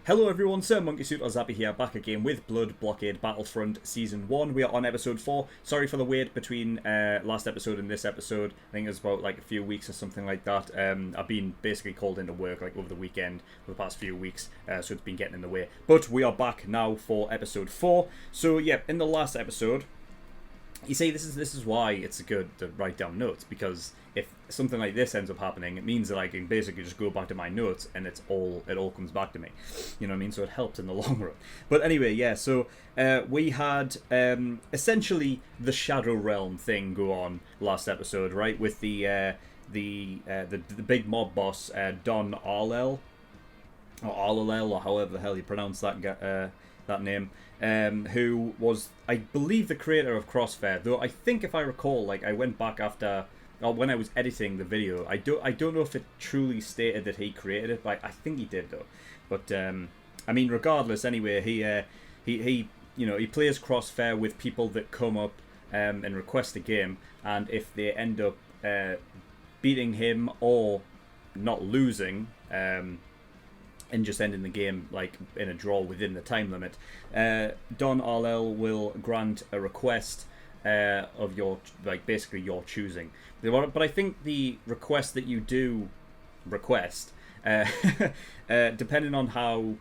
Hello everyone, SirMonkeySuit or Zappy here, back again with Blockade Battlefront Season 1. We are on Episode 4. Sorry for the wait between last episode and this episode. I think it was about like a few weeks or something like that. I've been basically called into work like over the weekend for the past few weeks, so it's been getting in the way. But we are back now for Episode 4. So yeah, in the last episode, you see, this is why it's good to write down notes, because if something like this ends up happening, it means that I can basically just go back to my notes and it all comes back to me. You know what I mean? So it helps in the long run. But anyway, yeah, so we had essentially the Shadow Realm thing go on last episode, right? With the big mob boss, Don Arlel, or Arlel, or however the hell you pronounce that name, who was, I believe, the creator of Crossfire. Though I think, if I recall, like I went back after, or when I was editing the video, I don't know if it truly stated that he created it, but I think he did though. But I mean, regardless, anyway, he plays Crossfire with people that come up and request a game, and if they end up beating him or not losing, and just ending the game like in a draw within the time limit, Don Arlel will grant a request of your, like, basically your choosing. But I think the request that you do request, depending on how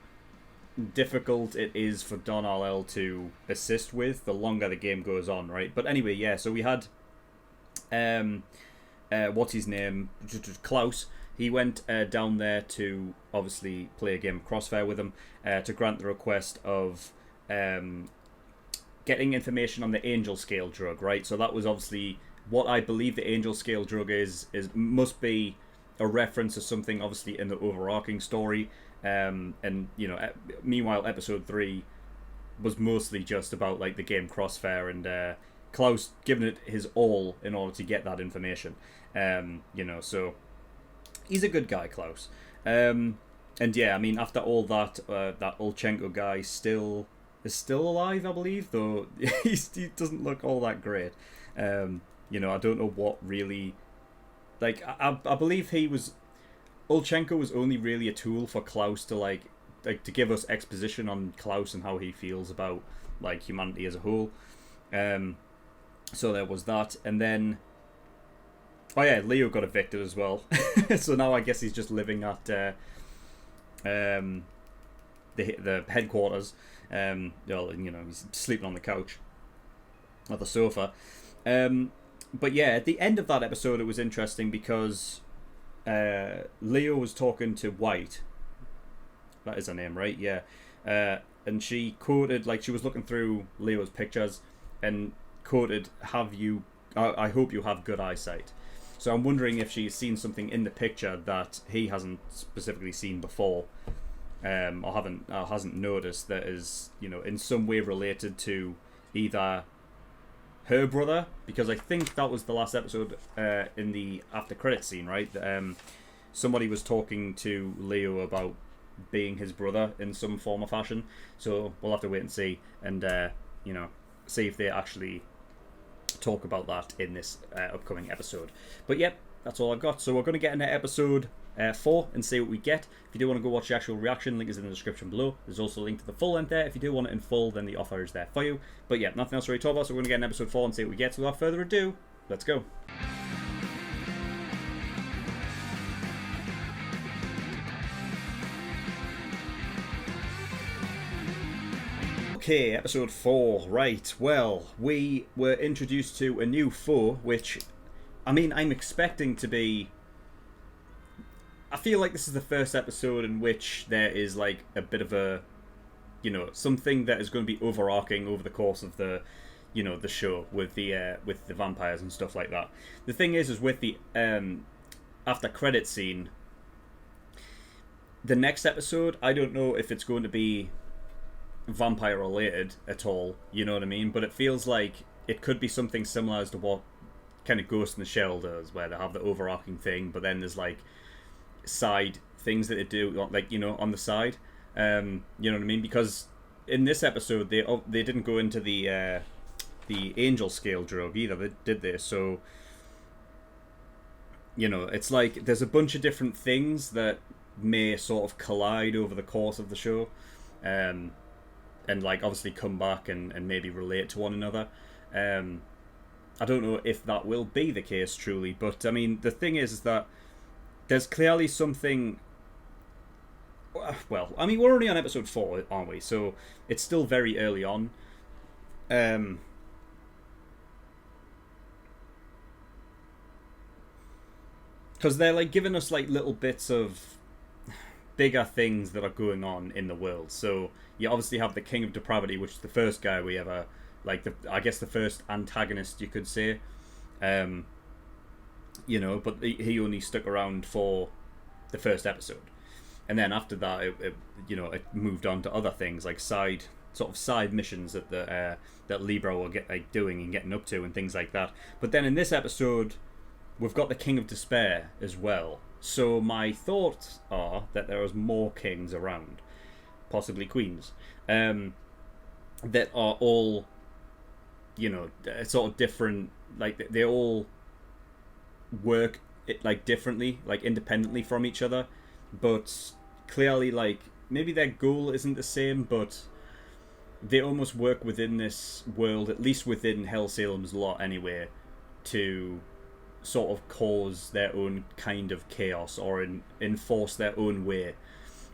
difficult it is for Don Arlel to assist with, the longer the game goes on, right? But anyway, yeah, so we had what's his name, Klaus. He went down there to obviously play a game of Crossfire with him, to grant the request of getting information on the Angel Scale drug, right? So that was obviously what I believe the Angel Scale drug must be a reference to something obviously in the overarching story. And you know, meanwhile, episode 3 was mostly just about like the game Crossfire and Klaus giving it his all in order to get that information. You know, so he's a good guy, Klaus. And yeah, I mean, after all that, that Olchenko guy is still alive, I believe, though he doesn't look all that great. You know, I don't know what really, like, I believe Olchenko was only really a tool for Klaus to like to give us exposition on Klaus and how he feels about like humanity as a whole. So there was that, and then, oh yeah, Leo got evicted as well. So now I guess he's just living at the headquarters. Well, you know, he's sleeping on the couch or the sofa. But yeah, at the end of that episode, it was interesting because Leo was talking to White. That is her name, right? Yeah. And she quoted, like, she was looking through Leo's pictures and quoted, I hope you have good eyesight. So I'm wondering if she's seen something in the picture that he hasn't specifically seen before, or hasn't noticed, that is, you know, in some way related to either her brother, because I think that was the last episode in the after credit scene, right? Somebody was talking to Leo about being his brother in some form or fashion. So we'll have to wait and see, and you know, see if they actually talk about that in this upcoming episode. But yep, that's all I've got. So we're going to get into episode 4 and see what we get. If you do want to go watch the actual reaction, link is in the description below. There's also a link to the full length there. If you do want it in full, then the offer is there for you. But yeah, nothing else to really talk about, so we're going to get in episode 4 and see what we get. So without further ado, let's go. Okay, episode 4. Right, well, we were introduced to a new foe, which, I mean, I'm expecting to be... I feel like this is the first episode in which there is like a bit of a, you know, something that is going to be overarching over the course of the, you know, the show with the vampires and stuff like that. The thing is with the after credit scene, the next episode, I don't know if it's going to be vampire related at all, you know what I mean? But it feels like it could be something similar as to what kind of Ghost in the Shell does, where they have the overarching thing, but then there's like side things that they do, like, you know, on the side. You know what I mean? Because in this episode, they didn't go into the Angel Scale drug either, did they? So, you know, it's like there's a bunch of different things that may sort of collide over the course of the show, and like obviously come back and maybe relate to one another. I don't know if that will be the case truly, but I mean the thing is that there's clearly something. Well, I mean we're only on episode 4, aren't we? So it's still very early on. Because they're like giving us like little bits of bigger things that are going on in the world. So you obviously have the King of Depravity, which is the first guy we ever, like, I guess the first antagonist you could say. You know, but he only stuck around for the first episode, and then after that, it moved on to other things like side missions that that Libra were doing and getting up to and things like that. But then in this episode, we've got the King of Despair as well. So my thoughts are that there is more kings around, possibly queens, that are all, sort of different. Like they all work like differently, like independently from each other, but clearly like maybe their goal isn't the same, but they almost work within this world, at least within Hell Salem's lot anyway, to sort of cause their own kind of chaos or enforce their own way,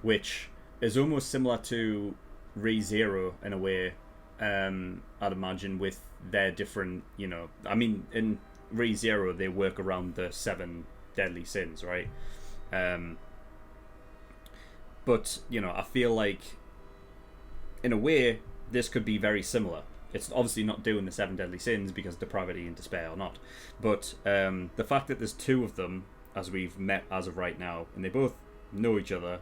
which is almost similar to ReZero in a way. I'd imagine with their different, I mean, in ReZero they work around the 7 deadly sins, right? But I feel like in a way this could be very similar. It's obviously not doing the 7 deadly sins because depravity and despair are not, but the fact that there's 2 of them as we've met as of right now, and they both know each other.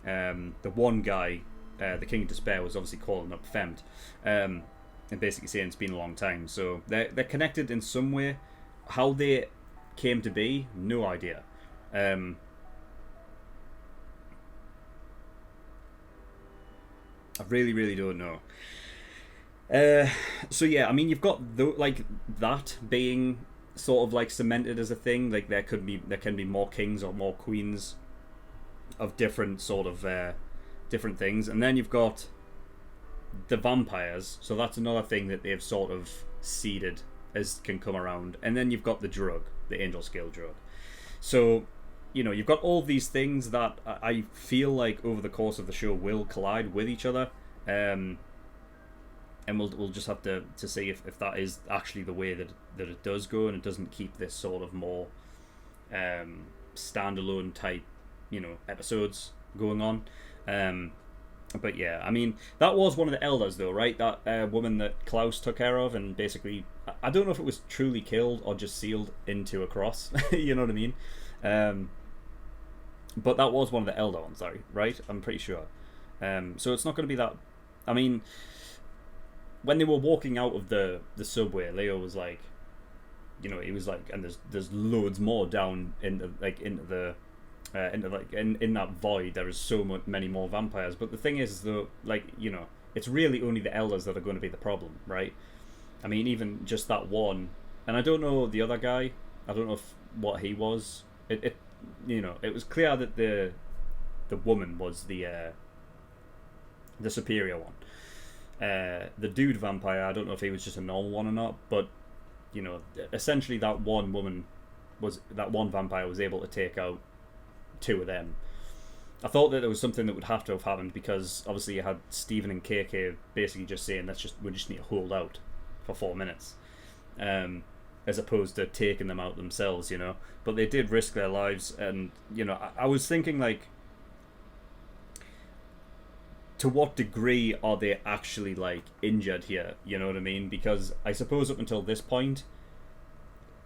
The one guy, the King of Despair, was obviously calling up Femd, and basically saying it's been a long time. So they're connected in some way. How they came to be, no idea. I really, really don't know. So yeah, I mean, you've got like that being sort of like cemented as a thing. Like there can be more kings or more queens of different sort of different things, and then you've got the vampires. So that's another thing that they've sort of seeded as can come around, and then you've got the drug, the angel scale drug. So you've got all these things that I feel like over the course of the show will collide with each other. And we'll just have to see if that is actually the way that it does go, and it doesn't keep this sort of more standalone type episodes going on. But yeah, I mean, that was one of the elders though, right? That woman that Klaus took care of, and basically I don't know if it was truly killed or just sealed into a cross. You know what I mean? But that was one of the elder ones, right? I'm pretty sure. So it's not going to be that. I mean, when they were walking out of the subway, Leo was like, he was like, and there's loads more down in that void. There is so many more vampires. But the thing is though, like, it's really only the elders that are going to be the problem, right? I mean, even just that one, and I don't know the other guy. I don't know what he was. It was clear that the woman was the superior one. The dude vampire, I don't know if he was just a normal one or not, but essentially that one vampire was able to take out 2 of them. I thought that there was something that would have to have happened, because obviously you had Steven and KK basically just saying we just need to hold out for 4 minutes, as opposed to taking them out themselves, but they did risk their lives. And I was thinking, like, to what degree are they actually like injured here? You know what I mean? Because I suppose up until this point,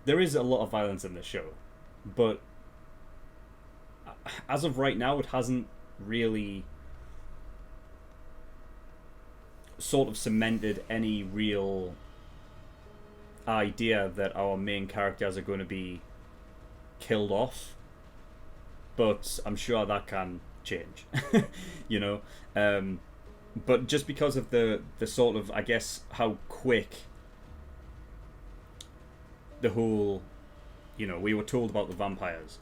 there is a lot of violence in this show, but as of right now, it hasn't really sort of cemented any real idea that our main characters are going to be killed off. But I'm sure that can change. But just because of the sort of, I guess, how quick the whole, we were told about the vampires,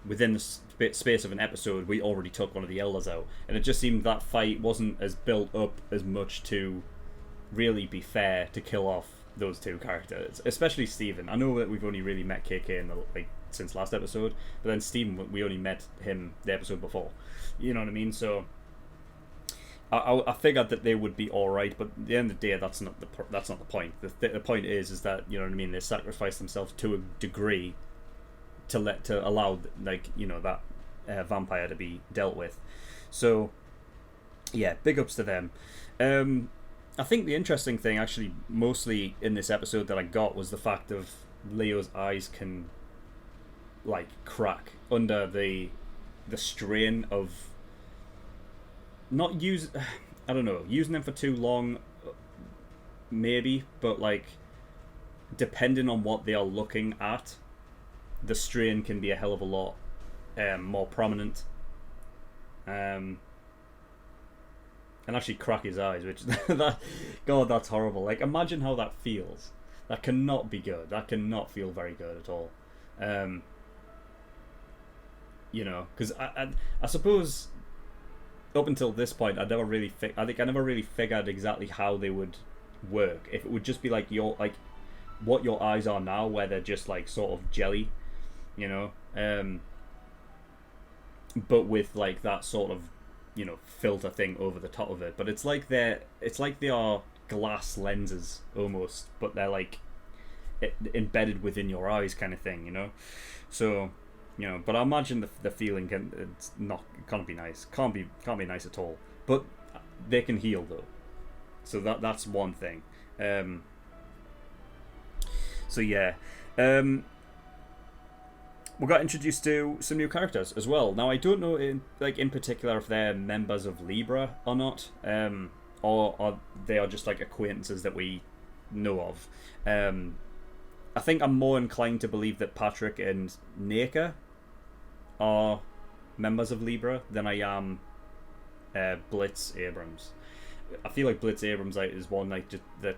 within the space of an episode, we already took one of the elders out, and it just seemed that fight wasn't as built up as much to really be fair to kill off those two characters, especially Steven. I know that we've only really met KK in the since last episode, but then Steven, we only met him the episode before. You know what I mean? So I figured that they would be all right, but at the end of the day, that's not the point. The point is that, you know what I mean, they sacrifice themselves to a degree to allow, like, you know, that vampire to be dealt with. So yeah, big ups to them. I think the interesting thing, actually, mostly in this episode that I got, was the fact of Leo's eyes can, like, crack under the strain of not using them for too long, maybe, but, like, depending on what they are looking at, the strain can be a hell of a lot more prominent. And actually crack his eyes, which God, that's horrible. Like, imagine how that feels. That cannot be good. That cannot feel very good at all. You know, because I suppose up until this point, I never really figured exactly how they would work. If it would just be like what your eyes are now, where they're just like sort of jelly, you know, but with like that sort of, you know, filter thing over the top of it. But it's like they are glass lenses almost, but they're like embedded within your eyes, kind of thing, you know. So, you know, but I imagine the feeling can't be nice. Can't be nice at all. But they can heal though, so that's one thing. So yeah, we got introduced to some new characters as well. Now I don't know in particular if they're members of Libra or not, or they are just like acquaintances that we know of. I think I'm more inclined to believe that Patrick and Naka are members of Libra than I am Blitz Abrams. I feel like Blitz Abrams is one that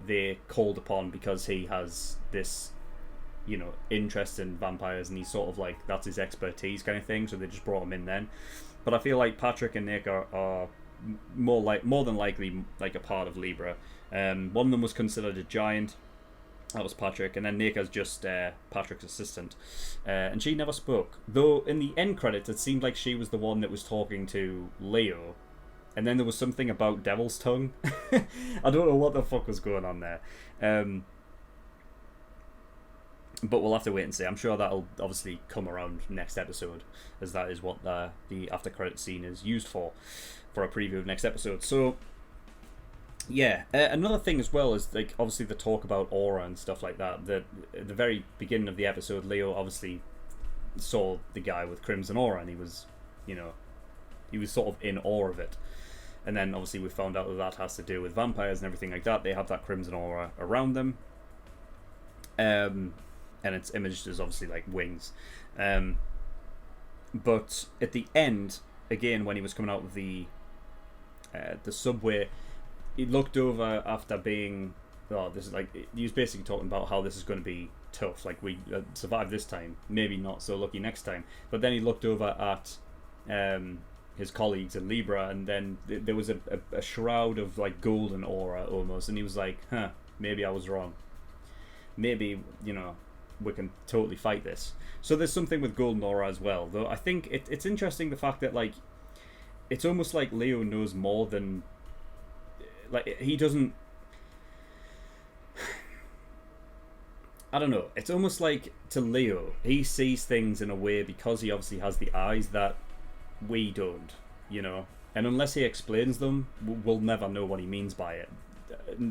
they called upon because he has this, you know, interest in vampires, and he's sort of like, that's his expertise kind of thing, so they just brought him in then. But I feel like Patrick and Nick are more than likely like a part of Libra. One of them was considered a giant. That was Patrick, and then Naka's just Patrick's assistant, and she never spoke. Though in the end credits, it seemed like she was the one that was talking to Leo, and then there was something about Devil's Tongue. I don't know what the fuck was going on there, but we'll have to wait and see. I'm sure that'll obviously come around next episode, as that is what the after credit scene is used for a preview of next episode. So. Yeah, another thing as well is, like, obviously the talk about aura and stuff like that. At the very beginning of the episode, Leo obviously saw the guy with crimson aura, and he was sort of in awe of it. And then obviously we found out that has to do with vampires and everything like that. They have that crimson aura around them, and it's imaged as obviously like wings. But at the end, again, when he was coming out of the subway, he looked over after being, this is like, he was basically talking about how this is going to be tough, like we survived this time, maybe not so lucky next time. But then he looked over at his colleagues in Libra, and then there was a shroud of like golden aura almost, and he was like, maybe I was wrong, maybe, you know, we can totally fight this. So there's something with golden aura as well, though I think it's interesting, the fact that, like, it's almost like Leo knows more than, like, he doesn't, I don't know, it's almost like to Leo, he sees things in a way because he obviously has the eyes that we don't, you know, and unless he explains them, we'll never know what he means by it.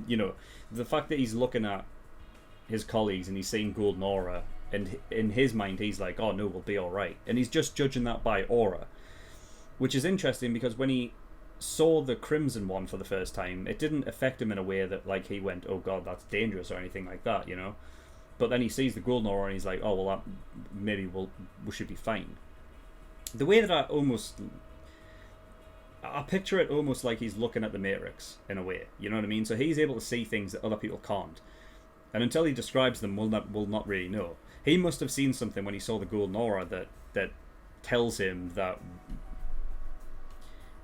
You know, the fact that he's looking at his colleagues and he's seeing golden aura, and in his mind he's like, oh no, we'll be alright, and he's just judging that by aura, which is interesting because when he saw the crimson one for the first time, it didn't affect him in a way that, like, he went, oh god, that's dangerous or anything like that, you know. But then he sees the golden aura and he's like, oh well, maybe we should be fine. The way that I picture it almost like he's looking at the Matrix in a way, you know what I mean? So he's able to see things that other people can't, and until he describes them, we'll not really know. He must have seen something when he saw the golden aura that that tells him that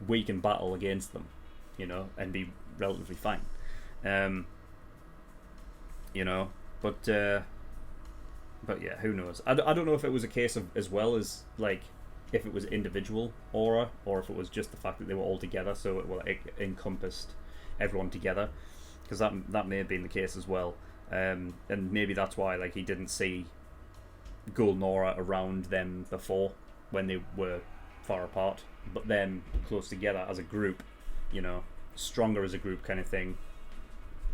we can battle against them, you know, and be relatively fine. You know, but yeah, who knows? I don't know if it was a case of, as well as like, if it was individual aura, or if it was just the fact that they were all together, so it encompassed everyone together, because that may have been the case as well. And maybe that's why, like, he didn't see golden aura around them before, when they were far apart, but then close together as a group, you know, stronger as a group kind of thing.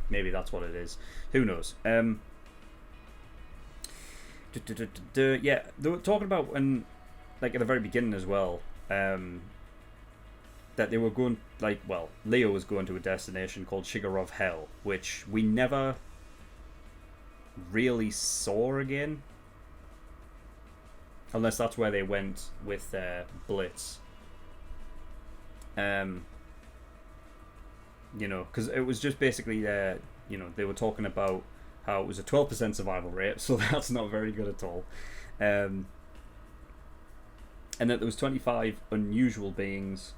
Maybe that's what it is. Who knows? Yeah, they were talking about, when, like, at the very beginning as well, that they were going, like, well, Leo was going to a destination called Shigarov Hell, which we never really saw again, unless that's where they went with Blitz. You know, because it was just basically, you know, they were talking about how it was a 12% survival rate, so that's not very good at all. And that there was 25 unusual beings,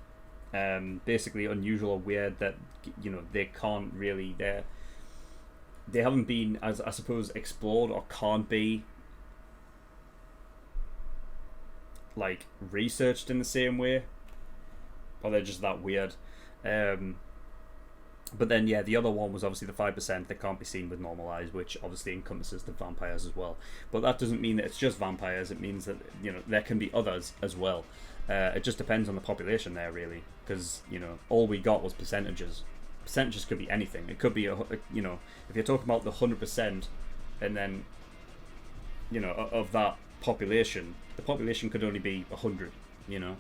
basically unusual or weird, that, you know, they can't really, they haven't been, as I suppose, explored, or can't be, like, researched in the same way, or they're just that weird. But then, yeah, the other one was obviously the 5% that can't be seen with normal eyes, which obviously encompasses the vampires as well. But that doesn't mean that it's just vampires. It means that, you know, there can be others as well. It just depends on the population there, really, because, you know, all we got was percentages. Percentages could be anything. It could be, you know, if you're talking about the 100%, and then, you know, of that population, the population could only be 100, you know.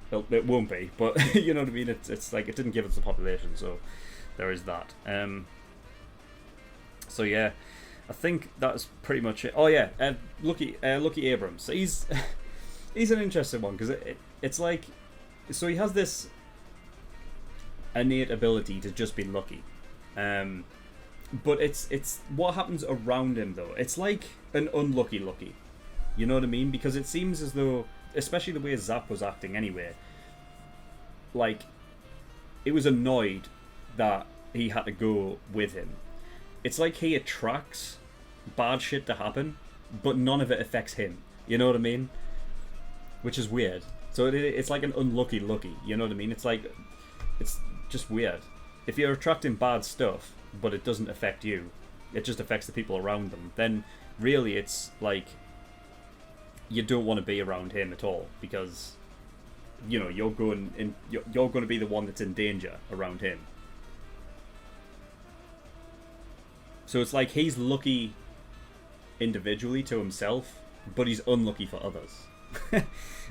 It won't be, but you know what I mean. It's like, it didn't give us the population, so there is that. So yeah, I think that's pretty much it. Oh yeah, Lucky Abrams. So he's he's an interesting one, because it's like, so he has this innate ability to just be lucky, but it's what happens around him though. It's like an unlucky lucky. You know what I mean? Because it seems as though, especially the way Zap was acting anyway, like, it was annoyed that he had to go with him. It's like he attracts bad shit to happen, but none of it affects him. You know what I mean? Which is weird. So it's like an unlucky lucky. You know what I mean? It's like, it's just weird. If you're attracting bad stuff, but it doesn't affect you, it just affects the people around them, then really it's like, you don't want to be around him at all, because, you know, you're going to be the one that's in danger around him. So it's like he's lucky individually to himself, but he's unlucky for others.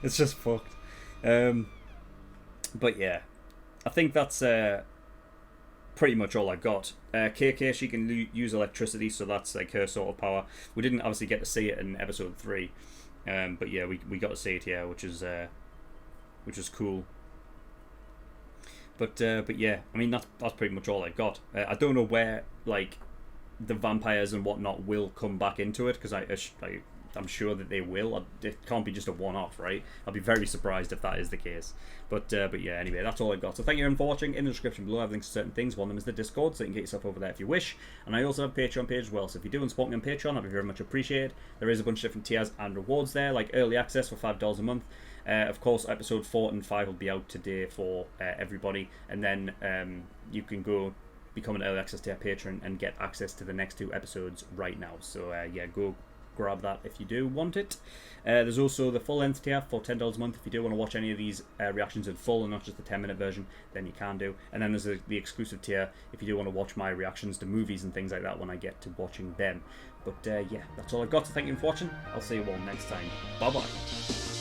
It's just fucked. But yeah, I think that's pretty much all I got. KK, she can use electricity, so that's like her sort of power. We didn't obviously get to see it in episode 3. But yeah, we got to see it here, which is cool. But yeah, I mean, that's pretty much all I got. I don't know where, like, the vampires and whatnot will come back into it, because I'm sure that they will. It can't be just a one-off, right? I'll be very surprised if that is the case. But yeah, anyway, that's all I've got. So thank you everyone for watching. In the description below, I have links to certain things. One of them is the Discord, so you can get yourself over there if you wish. And I also have a Patreon page as well, so if you do want to support me on Patreon, that'd be very much appreciated. There is a bunch of different tiers and rewards there, like early access for $5 a month. Of course, episode 4 and 5 will be out today for everybody. And then you can go become an early access tier patron and get access to the next 2 episodes right now. So yeah, go grab that if you do want it. There's also the full length tier for $10 a month. If you do want to watch any of these reactions in full and not just the 10-minute version, then you can do. And then there's the exclusive tier if you do want to watch my reactions to movies and things like that when I get to watching them. But yeah, that's all I've got. So thank you for watching. I'll see you all next time. Bye bye.